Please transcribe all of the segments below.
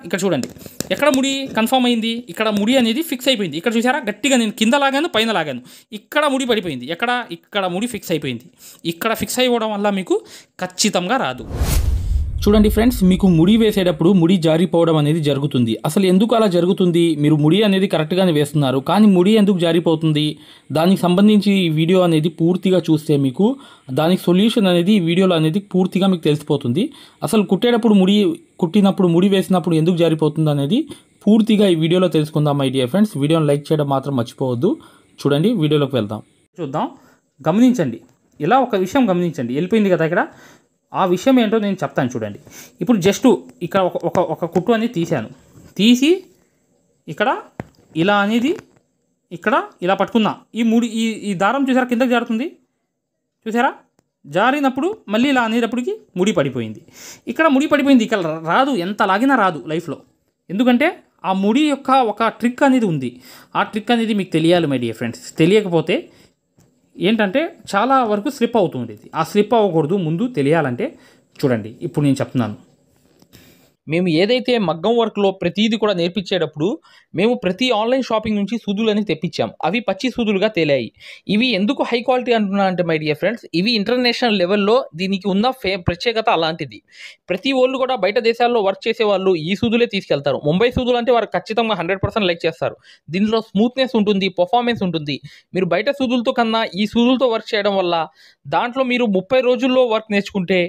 ఇక్కడ చూడండి ఎక్కడ ముడి కన్ఫర్మ్ అయింది, ఇక్కడ ముడి అనేది ఫిక్స్ అయిపోయింది. ఇక్కడ చూసారా గట్టిగా నేను కింద లాగాను పైన లాగాను, ఇక్కడ ముడి పడిపోయింది. ఇక్కడ ముడి ఫిక్స్ అయిపోయింది. ఇక్కడ ఫిక్స్ అయిపోవడం వల్ల మీకు ఖచ్చితంగా రాదు. చూడండి ఫ్రెండ్స్, మీకు ముడి వేసేటప్పుడు ముడి జారిపోవడం అనేది జరుగుతుంది. అసలు ఎందుకు అలా జరుగుతుంది? మీరు ముడి అనేది కరెక్ట్గానే వేస్తున్నారు, కానీ ముడి ఎందుకు జారిపోతుంది? దానికి సంబంధించి ఈ వీడియో అనేది పూర్తిగా చూస్తే మీకు దానికి సొల్యూషన్ అనేది ఈ వీడియోలో అనేది పూర్తిగా మీకు తెలిసిపోతుంది. అసలు కుట్టినప్పుడు ముడి వేసినప్పుడు ఎందుకు జారిపోతుంది అనేది పూర్తిగా ఈ వీడియోలో తెలుసుకుందాం మై డియర్ ఫ్రెండ్స్. వీడియోని లైక్ చేయడం మాత్రం మర్చిపోవద్దు. చూడండి, వీడియోలోకి వెళ్దాం. గమనించండి, ఇలా ఒక విషయం గమనించండి. వెళ్ళిపోయింది కదా ఇక్కడ. ఆ విషయం ఏంటో నేను చెప్తాను చూడండి. ఇప్పుడు జస్ట్ ఇక్కడ ఒక కుట్టు అనేది తీసి ఇక్కడ ఇలా అనేది ఇక్కడ ఇలా పట్టుకున్నా. ఈ దారం చూసారా కిందకి జారుతుంది, చూసారా? జారినప్పుడు మళ్ళీ ఇలా అనేటప్పటికి ముడి పడిపోయింది. ఇక్కడ ముడి పడిపోయింది, ఇక్కడ రాదు, ఎంత లాగినా రాదు లైఫ్లో. ఎందుకంటే ఆ ముడి యొక్క ఒక ట్రిక్ అనేది ఉంది. ఆ ట్రిక్ అనేది మీకు తెలియాలి మై డియర్ ఫ్రెండ్స్. తెలియకపోతే ఏంటంటే చాలా వరకు స్లిప్ అవుతుంది. ఆ స్లిప్ అవ్వకూడదు. ముందు తెలియాలంటే చూడండి, ఇప్పుడు నేను చెప్తున్నాను. మేము ఏదైతే మగ్గం వర్క్లో ప్రతిదీ కూడా నేర్పించేటప్పుడు మేము ప్రతి ఆన్లైన్ షాపింగ్ నుంచి సూదులని తెప్పించాం. అవి పచ్చి సూదులుగా తేలాయి. ఇవి ఎందుకు హై క్వాలిటీ అంటున్నా అంటే మై డియర్ ఫ్రెండ్స్, ఇవి ఇంటర్నేషనల్ లెవెల్లో దీనికి ఉన్న ప్రత్యేకత అలాంటిది. ప్రతి వాళ్ళు కూడా బయట దేశాల్లో వర్క్ చేసే వాళ్ళు ఈ సూదులే తీసుకెళ్తారు. ముంబై సూదులు అంటే వారు ఖచ్చితంగా 100% లైక్ చేస్తారు. దీనిలో స్మూత్నెస్ ఉంటుంది, పర్ఫార్మెన్స్ ఉంటుంది. మీరు బయట సూదులతో కన్నా ఈ సూదులతో వర్క్ చేయడం వల్ల దాంట్లో మీరు 30 రోజుల్లో వర్క్ నేర్చుకుంటే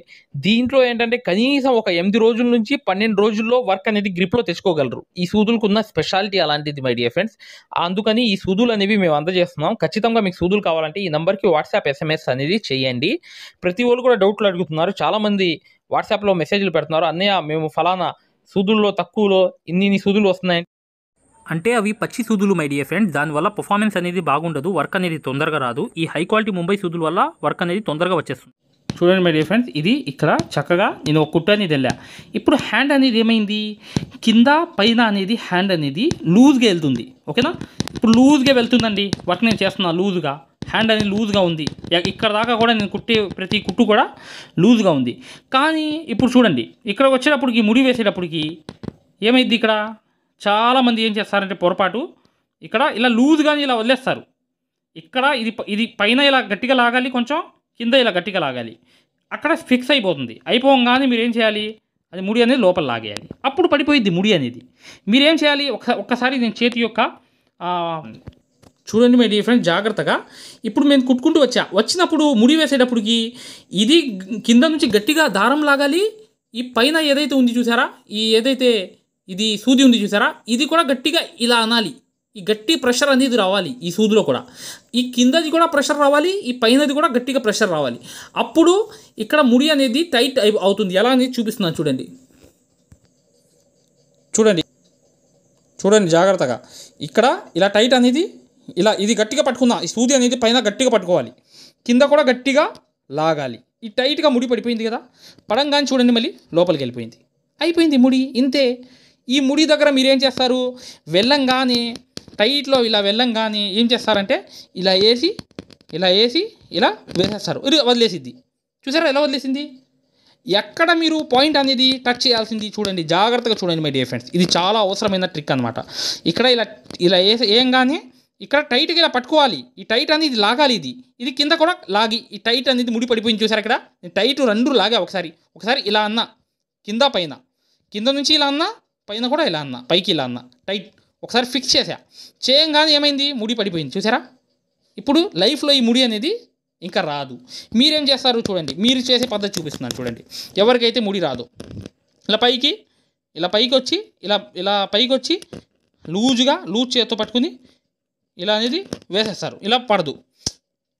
దీంట్లో ఏంటంటే కనీసం ఒక 8 రోజుల నుంచి 12 రోజుల్లో వర్క్ అనేది గ్రిప్లో తెచ్చుకోగలరు. ఈ సూదులకు ఉన్న స్పెషాలిటీ అలాంటిది మై డియర్ ఫ్రెండ్స్. అందుకని ఈ సూదులు అనేవి మేము అందజేస్తున్నాం. ఖచ్చితంగా మీకు సూదులు కావాలంటే ఈ నెంబర్కి వాట్సాప్ SMS అనేది చేయండి. ప్రతి వాళ్ళు కూడా డౌట్లు అడుగుతున్నారు. చాలామంది వాట్సాప్లో మెసేజ్లు పెడుతున్నారు, అన్నయ్య మేము ఫలానా సూదుల్లో తక్కువలో ఇన్ని సూదులు వస్తున్నాయి అంటే అవి పచ్చి సూదులు మై డియర్ ఫ్రెండ్స్. దానివల్ల పర్ఫార్మెన్స్ అనేది బాగుండదు, వర్క్ అనేది తొందరగా రాదు. ఈ హై క్వాలిటీ ముంబై సూదుల వల్ల వర్క్ అనేది తొందరగా వచ్చేస్తుంది. చూడండి మై డియర్ ఫ్రెండ్స్, ఇది ఇక్కడ చక్కగా నేను ఒక కుట్టు అనేది వెళ్ళా. ఇప్పుడు హ్యాండ్ అనేది ఏమైంది, కింద పైన అనేది హ్యాండ్ అనేది లూజ్గా వెళ్తుంది. ఓకేనా? ఇప్పుడు లూజ్గా వెళ్తుందండి. వర్క్ నేను చేస్తున్నా లూజ్గా, హ్యాండ్ అనేది లూజ్గా ఉంది. ఇక్కడ దాకా కూడా నేను కుట్టే ప్రతి కుట్టు కూడా లూజ్గా ఉంది. కానీ ఇప్పుడు చూడండి, ఇక్కడ వచ్చేటప్పటికి ముడి వేసేటప్పటికి ఏమైంది, ఇక్కడ చాలామంది ఏం చేస్తారంటే పొరపాటు ఇక్కడ ఇలా లూజ్గానే ఇలా వదిలేస్తారు. ఇక్కడ ఇది పైన ఇలా గట్టిగా లాగాలి, కొంచెం కింద ఇలా గట్టిగా లాగాలి. అక్కడ ఫిక్స్ అయిపోతుంది. అయిపోగానే మీరు ఏం చేయాలి, అది ముడి అనేది లోపల లాగేయాలి. అప్పుడు పడిపోయింది ముడి అనేది. మీరేం చేయాలి, ఒక్కసారి నేను చేతి యొక్క చూడండి మై డియర్ ఫ్రెండ్స్ జాగ్రత్తగా. ఇప్పుడు నేను కుట్టుకుంటూ వచ్చినప్పుడు ముడి వేసేటప్పటికి ఇది కింద నుంచి గట్టిగా దారం లాగాలి. ఈ పైన ఏదైతే ఉంది చూసారా, ఏదైతే ఇది సూది ఉంది చూసారా, ఇది కూడా గట్టిగా ఇలా అనాలి. ఈ గట్టి ప్రెషర్ అనేది రావాలి. ఈ సూదిలో కూడా ఈ కిందది కూడా ప్రెషర్ రావాలి, ఈ పైనది కూడా గట్టిగా ప్రెషర్ రావాలి. అప్పుడు ఇక్కడ ముడి అనేది టైట్ అవుతుంది. ఎలా అనేది చూపిస్తున్నాను చూడండి. చూడండి జాగ్రత్తగా. ఇక్కడ ఇలా టైట్ అనేది ఇలా ఇది గట్టిగా పట్టుకుందాం. ఈ సూది అనేది పైన గట్టిగా పట్టుకోవాలి, కింద కూడా గట్టిగా లాగాలి. ఈ టైట్గా ముడి పడిపోయింది కదా, పడంగానే చూడండి మళ్ళీ లోపలికి వెళ్ళిపోయింది. అయిపోయింది ముడి. ఇంతే. ఈ ముడి దగ్గర మీరేం చేస్తారు, వెళ్ళంగానే టైట్లో ఇలా వెళ్ళంగానే ఏం చేస్తారంటే ఇలా వేసి ఇలా వేసేస్తారు. వదిలేసిద్ది. చూసారా ఎలా వదిలేసింది? ఎక్కడ మీరు పాయింట్ అనేది టచ్ చేయాల్సింది చూడండి, జాగ్రత్తగా చూడండి మై డియర్ ఫ్రెండ్స్. ఇది చాలా అవసరమైన ట్రిక్ అనమాట. ఇక్కడ ఇలా వేయంగానే ఇక్కడ టైట్గా ఇలా పట్టుకోవాలి. ఈ టైట్ అనేది లాగాలి. ఇది కింద కూడా లాగి ఈ టైట్ అనేది ముడి పడిపోయింది. చూసారా ఇక్కడ నేను టైట్ 2 లాగా ఒకసారి ఇలా అన్నా, కింద నుంచి ఇలా అన్నా, పైన కూడా ఇలా అన్నా, పైకి ఇలా అన్నా, టైట్ ఒకసారి ఫిక్స్ చేయంగానే ఏమైంది, ముడి పడిపోయింది. చూసారా? ఇప్పుడు లైఫ్లో ఈ ముడి అనేది ఇంకా రాదు. మీరేం చేస్తారు చూడండి, మీరు చేసే పద్ధతి చూపిస్తున్నాను చూడండి. ఎవరికైతే ముడి రాదు ఇలా పైకి వచ్చి లూజ్ చేత్తో పట్టుకుని ఇలా అనేది వేసేస్తారు. ఇలా పడదు,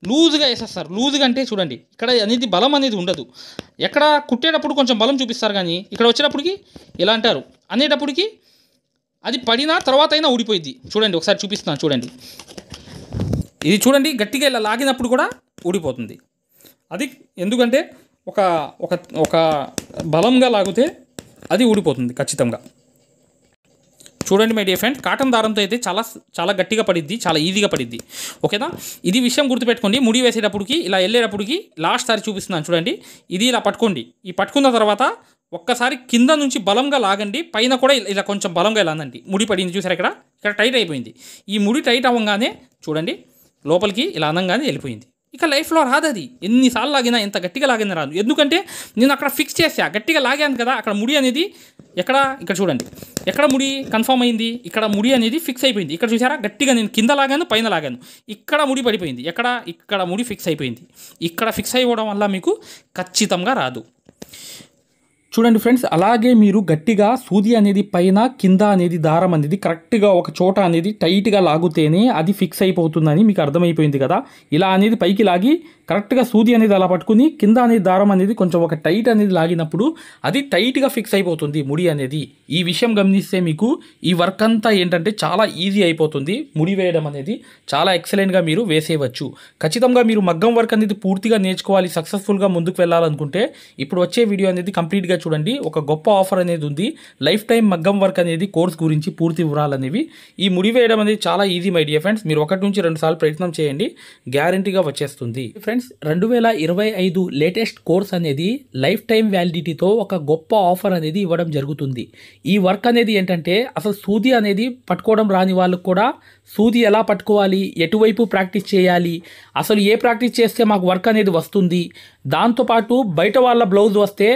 లూజ్గా వేసేస్తారు. లూజ్గా అంటే చూడండి ఇక్కడ అనేది బలం అనేది ఉండదు. ఎక్కడ కుట్టేటప్పుడు కొంచెం బలం చూపిస్తారు, కానీ ఇక్కడ వచ్చేటప్పటికి ఇలా అంటారు. అనేటప్పటికి అది పడినా తర్వాత అయినా ఊడిపోయింది. చూడండి ఒకసారి చూపిస్తున్నాను చూడండి. ఇది చూడండి గట్టిగా ఇలా లాగినప్పుడు కూడా ఊడిపోతుంది. అది ఎందుకంటే ఒక బలంగా లాగితే అది ఊడిపోతుంది ఖచ్చితంగా. చూడండి మై డియర్ ఫ్రెండ్, కాటన్ దారంతో అయితే చాలా గట్టిగా పడిద్ది, చాలా ఈజీగా పడిద్ది. ఓకేనా? ఇది విషయం గుర్తుపెట్టుకోండి. ముడి వేసేటప్పటికి ఇలా వెళ్ళేటప్పటికి లాస్ట్ సారి చూపిస్తున్నాను చూడండి. ఇది ఇలా పట్టుకోండి. ఈ పట్టుకున్న తర్వాత ఒక్కసారి కింద నుంచి బలంగా లాగండి, పైన కూడా ఇలా కొంచెం బలంగా లాగండి. ముడి పడింది చూసారు, ఇక్కడ ఇక్కడ టైట్ అయిపోయింది. ఈ ముడి టైట్ అవ్వగానే చూడండి లోపలికి ఇలా అనంగానే వెళ్ళిపోయింది. ఇక లైఫ్లో రాదు అది. ఎన్నిసార్లు లాగినా, ఎంత గట్టిగా లాగినా రాదు. ఎందుకంటే నేను అక్కడ ఫిక్స్ చేసా, గట్టిగా లాగాను కదా. అక్కడ ముడి అనేది ఇక్కడ చూడండి, ఎక్కడ ముడి కన్ఫర్మ్ అయింది, ఇక్కడ ముడి అనేది ఫిక్స్ అయిపోయింది. ఇక్కడ చూసారా, గట్టిగా నేను కింద లాగాను, పైన లాగాను, ఇక్కడ ముడి పడిపోయింది. ఇక్కడ ముడి ఫిక్స్ అయిపోయింది. ఇక్కడ ఫిక్స్ అయిపోవడం వల్ల మీకు ఖచ్చితంగా రాదు. చూడండి ఫ్రెండ్స్, అలాగే మీరు గట్టిగా సూది అనేది పైన కింద అనేది దారం అనేది కరెక్ట్గా ఒక చోట అనేది టైట్గా లాగితేనే అది ఫిక్స్ అయిపోతుందని మీకు అర్థమైపోయింది కదా. ఇలా అనేది పైకి లాగి కరెక్ట్గా సూది అనేది అలా పట్టుకుని కింద అనేది దారం అనేది కొంచెం ఒక టైట్ అనేది లాగినప్పుడు అది టైట్గా ఫిక్స్ అయిపోతుంది ముడి అనేది. ఈ విషయం గమనిస్తే మీకు ఈ వర్క్ అంతా ఏంటంటే చాలా ఈజీ అయిపోతుంది. ముడి వేయడం అనేది చాలా ఎక్సలెంట్గా మీరు వేసేయవచ్చు. ఖచ్చితంగా మీరు మగ్గం వర్క్ అనేది పూర్తిగా నేర్చుకోవాలి, సక్సెస్ఫుల్గా ముందుకు వెళ్ళాలనుకుంటే ఇప్పుడు వచ్చే వీడియో అనేది కంప్లీట్గా చూడండి. ఒక గొప్ప ఆఫర్ అనేది ఉంది, లైఫ్ టైం మగ్గం వర్క్ అనేది కోర్స్ గురించి పూర్తి వివరాలు అనేవి. ఈ ముడి వేయడం అనేది చాలా ఈజీ మై డియర్ ఫ్రెండ్స్. మీరు 1 నుంచి 2 సార్లు ప్రయత్నం చేయండి, గ్యారంటీగా వచ్చేస్తుంది. ఫ్రెండ్స్ 2025 లేటెస్ట్ కోర్స్ అనేది లైఫ్ టైం వ్యాలిడిటీతో ఒక గొప్ప ఆఫర్ అనేది ఇవ్వడం జరుగుతుంది. ఈ వర్క్ అనేది ఏంటంటే అసలు సూది అనేది పట్టుకోవడం రాని వాళ్ళకు కూడా సూది ఎలా పట్టుకోవాలి, ఎటువైపు ప్రాక్టీస్ చేయాలి, అసలు ఏ ప్రాక్టీస్ చేస్తే మాకు వర్క్ అనేది వస్తుంది, దాంతోపాటు బయట వాళ్ళ బ్లౌజ్ వస్తే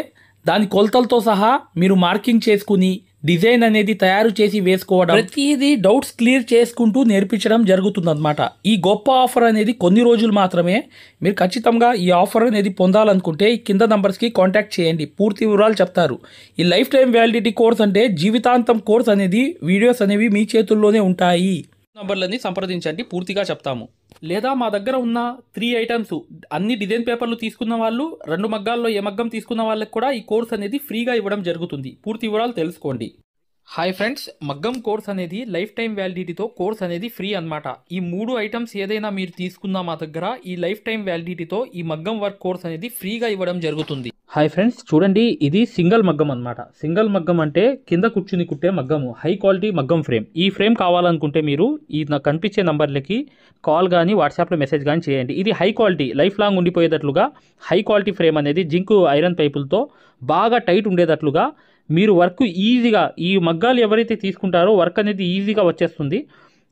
దాని కొలతలతో సహా మీరు మార్కింగ్ చేసుకుని డిజైన్ అనేది తయారు చేసి వేసుకోవడం, ప్రతిదీ డౌట్స్ క్లియర్ చేసుకుంటూ నేర్పించడం జరుగుతుందన్నమాట. ఈ గొప్ప ఆఫర్ అనేది కొన్ని రోజులు మాత్రమే. మీరు ఖచ్చితంగా ఈ ఆఫర్ అనేది పొందాలనుకుంటే ఈ కింద నంబర్స్కి కాంటాక్ట్ చేయండి, పూర్తి వివరాలు చెప్తారు. ఈ లైఫ్ టైం వ్యాలిడిటీ కోర్స్ అంటే జీవితాంతం కోర్స్ అనేది వీడియోస్ అనేవి మీ చేతుల్లోనే ఉంటాయి. నంబర్లని సంప్రదించండి, పూర్తిగా చెప్తాము. లేదా మా దగ్గర ఉన్న 3 ఐటమ్స్ అన్ని డిజైన్ పేపర్లు తీసుకున్న వాళ్ళు, 2 మగ్గాల్లో ఏ మగ్గం తీసుకున్న వాళ్ళకి కూడా ఈ కోర్స్ అనేది ఫ్రీగా ఇవ్వడం జరుగుతుంది. పూర్తి వివరాలు తెలుసుకోండి. హాయ్ ఫ్రెండ్స్, మగ్గం కోర్స్ అనేది లైఫ్ టైం వ్యాలిడిటీతో కోర్స్ అనేది ఫ్రీ అన్నమాట. ఈ 3 ఐటమ్స్ ఏదైనా మీరు తీసుకున్నా మా దగ్గర ఈ లైఫ్ టైం వ్యాలిడిటీతో ఈ మగ్గం వర్క్ కోర్స్ అనేది ఫ్రీగా ఇవ్వడం జరుగుతుంది. హాయ్ ఫ్రెండ్స్, చూడండి ఇది సింగిల్ మగ్గం అన్నమాట. సింగిల్ మగ్గం అంటే కింద కూర్చుని కుట్టే మగ్గము, హై క్వాలిటీ మగ్గం ఫ్రేమ్. ఈ ఫ్రేమ్ కావాలనుకుంటే మీరు ఈ నాకు కనిపించే నంబర్లకి కాల్ కానీ వాట్సాప్లో మెసేజ్ కానీ చేయండి. ఇది హై క్వాలిటీ, లైఫ్ లాంగ్ ఉండిపోయేటట్లుగా హై క్వాలిటీ ఫ్రేమ్ అనేది జింక్ ఐరన్ పైపులతో బాగా టైట్ ఉండేటట్లుగా మీరు వర్క్ ఈజీగా, ఈ మగ్గాలు ఎవరైతే తీసుకుంటారో వర్క్ అనేది ఈజీగా వచ్చేస్తుంది.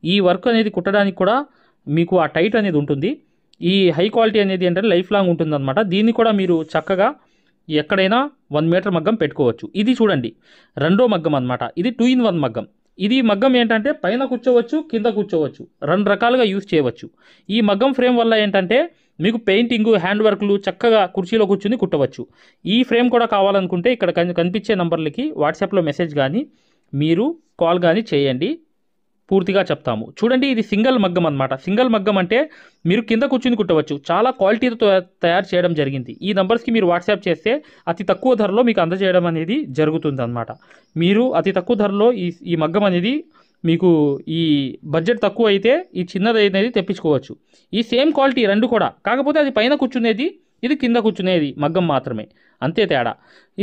ఈ వర్క్ అనేది కుట్టడానికి కూడా మీకు ఆ టైట్ అనేది ఉంటుంది. ఈ హై క్వాలిటీ అనేది అంటే లైఫ్ లాంగ్ ఉంటుందన్నమాట. దీన్ని కూడా మీరు చక్కగా ఎక్కడైనా 1 మీటర్ మగ్గం పెట్టుకోవచ్చు. ఇది చూడండి 2వ మగ్గం అన్నమాట. ఇది 2 in 1 మగ్గం. ఇది మగ్గం ఏంటంటే పైన కూర్చోవచ్చు, కింద కూర్చోవచ్చు, 2 రకాలుగా యూజ్ చేయవచ్చు. ఈ మగ్గం ఫ్రేమ్ వల్ల ఏంటంటే మీకు పెయింటింగ్, హ్యాండ్ వర్క్లు చక్కగా కుర్చీలో కూర్చుని కుట్టవచ్చు. ఈ ఫ్రేమ్ కూడా కావాలనుకుంటే ఇక్కడ కనిపించే నంబర్లకి వాట్సాప్లో మెసేజ్ కానీ మీరు కాల్ కానీ చేయండి, పూర్తిగా చెప్తాము. చూడండి ఇది సింగిల్ మగ్గం అన్నమాట. సింగిల్ మగ్గం అంటే మీరు కింద కూర్చుని కుట్టవచ్చు. చాలా క్వాలిటీతో తయారు చేయడం జరిగింది. ఈ నంబర్స్కి మీరు వాట్సాప్ చేస్తే అతి తక్కువ ధరలో మీకు అందజేయడం అనేది జరుగుతుంది అన్నమాట. మీరు అతి తక్కువ ధరలో ఈ మగ్గం అనేది మీకు ఈ బడ్జెట్ తక్కువ అయితే ఈ చిన్నది అనేది తెప్పించుకోవచ్చు. ఈ సేమ్ క్వాలిటీ 2 కూడా, కాకపోతే అది పైన కూర్చునేది, ఇది కింద కూర్చునేది మగ్గం మాత్రమే, అంతే తేడా.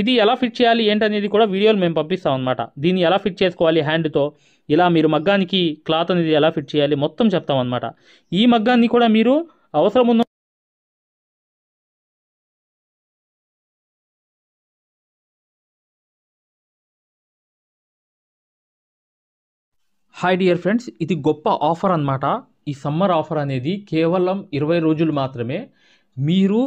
ఇది ఎలా ఫిట్ చేయాలి ఏంటనేది కూడా వీడియోలు మేము పంపిస్తాం అన్నమాట. దీన్ని ఎలా ఫిట్ చేసుకోవాలి హ్యాండ్తో, ఇలా మీరు మగ్గానికి క్లాత్ అనేది ఎలా ఫిట్ చేయాలి మొత్తం చెప్తాం అన్నమాట. ఈ మగ్గాన్ని కూడా మీరు అవసరం ఉన్న హాయ్ డియర్ ఫ్రెండ్స్, ఇది గొప్ప ఆఫర్ అన్నమాట. ఈ సమ్మర్ ఆఫర్ అనేది కేవలం 20 రోజులు మాత్రమే. మీరు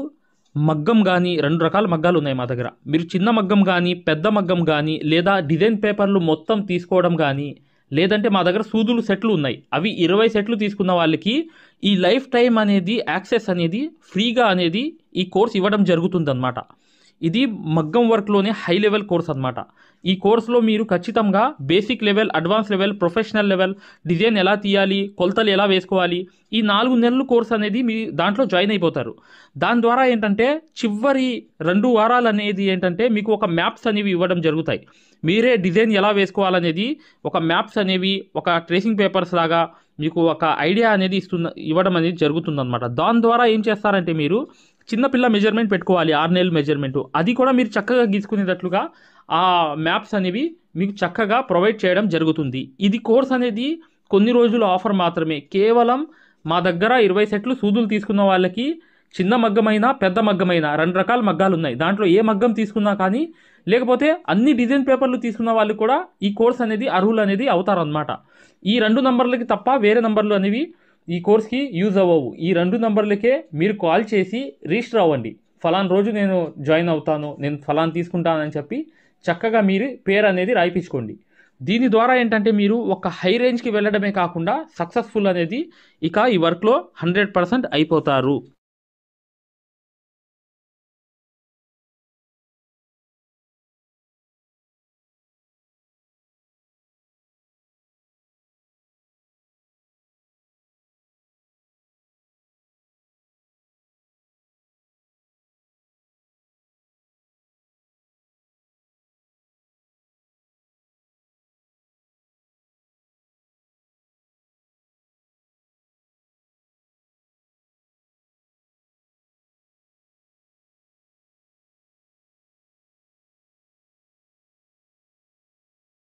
మగ్గం కానీ 2 రకాల మగ్గాలు ఉన్నాయి మా దగ్గర. మీరు చిన్న మగ్గం కానీ పెద్ద మగ్గం కానీ లేదా డిజైన్ పేపర్లు మొత్తం తీసుకోవడం కానీ, లేదంటే మా దగ్గర సూదులు సెట్లు ఉన్నాయి, అవి 20 సెట్లు తీసుకున్న వాళ్ళకి ఈ లైఫ్ టైం అనేది యాక్సెస్ అనేది ఫ్రీగా అనేది ఈ కోర్స్ ఇవ్వడం జరుగుతుందన్నమాట. ఇది మగ్గం వర్క్లోనే హై లెవెల్ కోర్స్ అన్నమాట. ఈ కోర్సులో మీరు ఖచ్చితంగా basic level, advance level, professional level, design ఎలా తీయాలి, కొలతలు ఎలా వేసుకోవాలి, ఈ 4 నెలలు కోర్స్ అనేది మీ దాంట్లో జాయిన్ అయిపోతారు. దాని ద్వారా ఏంటంటే చివరి 2 వారాలు అనేది ఏంటంటే మీకు ఒక మ్యాప్స్ అనేవి ఇవ్వడం జరుగుతాయి. మీరే డిజైన్ ఎలా వేసుకోవాలనేది ఒక మ్యాప్స్ అనేవి, ఒక ట్రేసింగ్ పేపర్స్ లాగా మీకు ఒక ఐడియా అనేది ఇవ్వడం అనేది జరుగుతుందన్నమాట. దాని ద్వారా ఏం చేస్తారంటే మీరు చిన్నపిల్ల మెజర్మెంట్ పెట్టుకోవాలి, 6 నెలల మెజర్మెంట్, అది కూడా మీరు చక్కగా గీసుకునేటట్లుగా ఆ మ్యాప్స్ అనేవి మీకు చక్కగా ప్రొవైడ్ చేయడం జరుగుతుంది. ఇది కోర్స్ అనేది కొన్ని రోజుల ఆఫర్ మాత్రమే. కేవలం మా దగ్గర 20 సెట్లు సూదులు తీసుకున్న వాళ్ళకి చిన్న మగ్గమైనా పెద్ద మగ్గమైనా 2 రకాల మగ్గాలు ఉన్నాయి. దాంట్లో ఏ మగ్గం తీసుకున్నా కానీ లేకపోతే అన్ని డిజైన్ పేపర్లు తీసుకున్న వాళ్ళు కూడా ఈ కోర్స్ అనేది అర్హులు అనేది అవుతారనమాట. ఈ 2 నంబర్లకి తప్ప వేరే నంబర్లు అనేవి ఈ కోర్స్కి యూజ్ అవ్వవు. ఈ 2 నంబర్లకే మీరు కాల్ చేసి రిజిస్టర్ అవ్వండి. ఫలానా రోజు నేను జాయిన్ అవుతాను, నేను ఫలానా తీసుకుంటానని చెప్పి చక్కగా మీరు పేరు అనేది రాయించుకోండి. దీని ద్వారా ఏంటంటే మీరు ఒక హై రేంజ్కి వెళ్ళడమే కాకుండా సక్సెస్ఫుల్ అనేది ఇక ఈ వర్క్లో 100% అయిపోతారు.